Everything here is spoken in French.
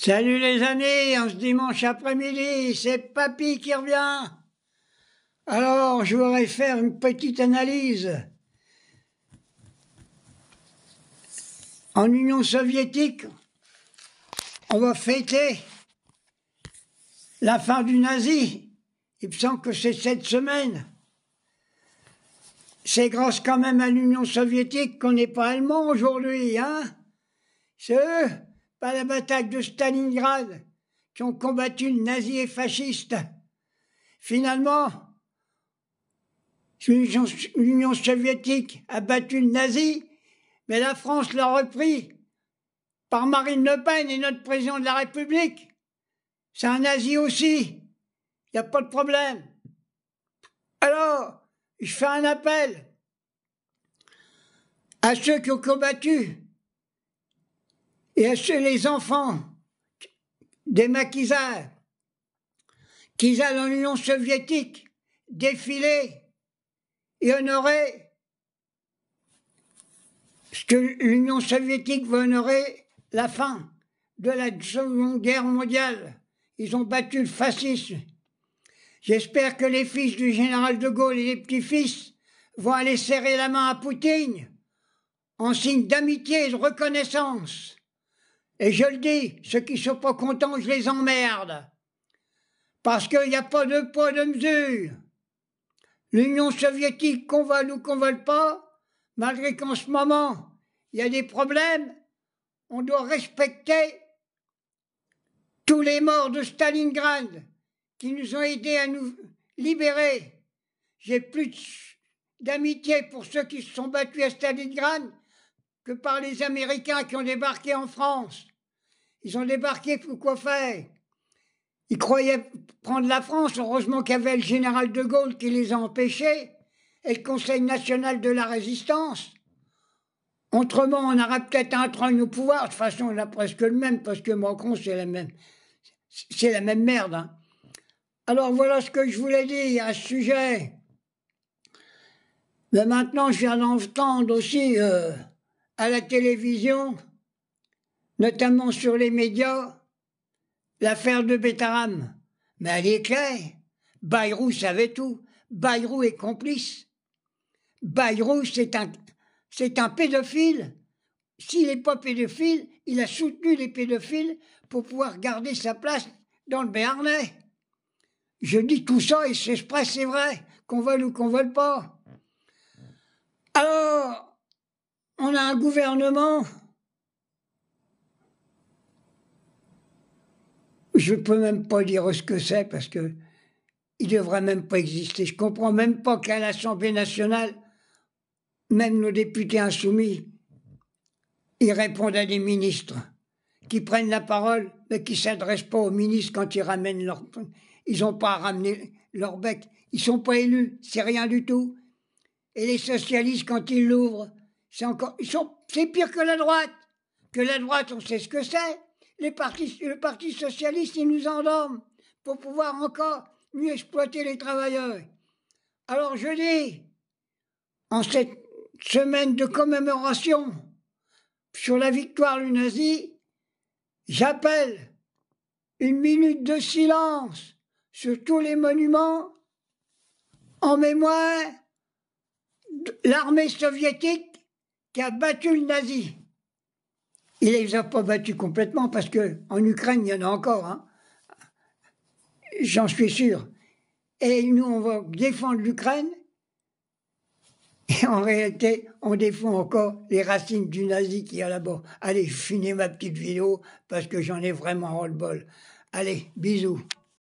Salut les amis, en ce dimanche après-midi, c'est Papy qui revient. Alors, je voudrais faire une petite analyse. En Union soviétique, on va fêter la fin du nazi. Il me semble que c'est cette semaine. C'est grâce quand même à l'Union soviétique qu'on n'est pas allemand aujourd'hui, hein. C'est eux, pas la bataille de Stalingrad, qui ont combattu le nazi et fasciste. Finalement, l'Union soviétique a battu le nazi, mais la France l'a repris par Marine Le Pen et notre président de la République. C'est un nazi aussi, il n'y a pas de problème. Alors, je fais un appel à ceux qui ont combattu et à ceux, les enfants des maquisards, qu'ils aillent dans l'Union soviétique défiler et honorer ce que l'Union soviétique veut honorer, la fin de la Seconde Guerre mondiale. Ils ont battu le fascisme. J'espère que les fils du général de Gaulle et les petits-fils vont aller serrer la main à Poutine en signe d'amitié et de reconnaissance. Et je le dis, ceux qui ne sont pas contents, je les emmerde. Parce qu'il n'y a pas de poids de mesure. L'Union soviétique, qu'on veuille ou qu'on ne veuille pas, malgré qu'en ce moment, il y a des problèmes, on doit respecter tous les morts de Stalingrad qui nous ont aidés à nous libérer. J'ai plus d'amitié pour ceux qui se sont battus à Stalingrad que par les Américains qui ont débarqué en France. Ils ont débarqué pour quoi faire? Ils croyaient prendre la France, heureusement qu'il y avait le général de Gaulle qui les a empêchés, et le Conseil national de la résistance. Autrement, on aurait peut-être un trogne au pouvoir. De toute façon, on a presque le même, parce que Macron, c'est la même merde. Hein. Alors voilà ce que je voulais dire à ce sujet. Mais maintenant, je viens d'entendre aussi à la télévision, notamment sur les médias, l'affaire de Betaram. Mais elle est claire. Bayrou savait tout. Bayrou est complice. Bayrou, c'est un pédophile. S'il n'est pas pédophile, il a soutenu les pédophiles pour pouvoir garder sa place dans le Béarnais. Je dis tout ça et c'est vrai, qu'on veuille ou qu'on ne veuille pas. Alors, on a un gouvernement, je ne peux même pas dire ce que c'est parce que il ne devrait même pas exister. Je ne comprends même pas qu'à l'Assemblée nationale, même nos députés insoumis, ils répondent à des ministres qui prennent la parole, mais qui ne s'adressent pas aux ministres quand ils ramènent leur... Ils n'ont pas à ramener leur bec. Ils ne sont pas élus, c'est rien du tout. Et les socialistes, quand ils l'ouvrent, c'est pire que la droite. Que la droite, on sait ce que c'est. Le Parti socialiste, il nous endorme pour pouvoir encore mieux exploiter les travailleurs. Alors je dis, en cette semaine de commémoration sur la victoire du nazi, j'appelle une minute de silence sur tous les monuments en mémoire de l'armée soviétique qui a battu le nazi. Il ne les a pas battus complètement parce qu'en Ukraine, il y en a encore, hein. J'en suis sûr. Et nous, on va défendre l'Ukraine. Et en réalité, on défend encore les racines du nazi qui est là-bas. Allez, je finis ma petite vidéo parce que j'en ai vraiment ras-le-bol. Allez, bisous.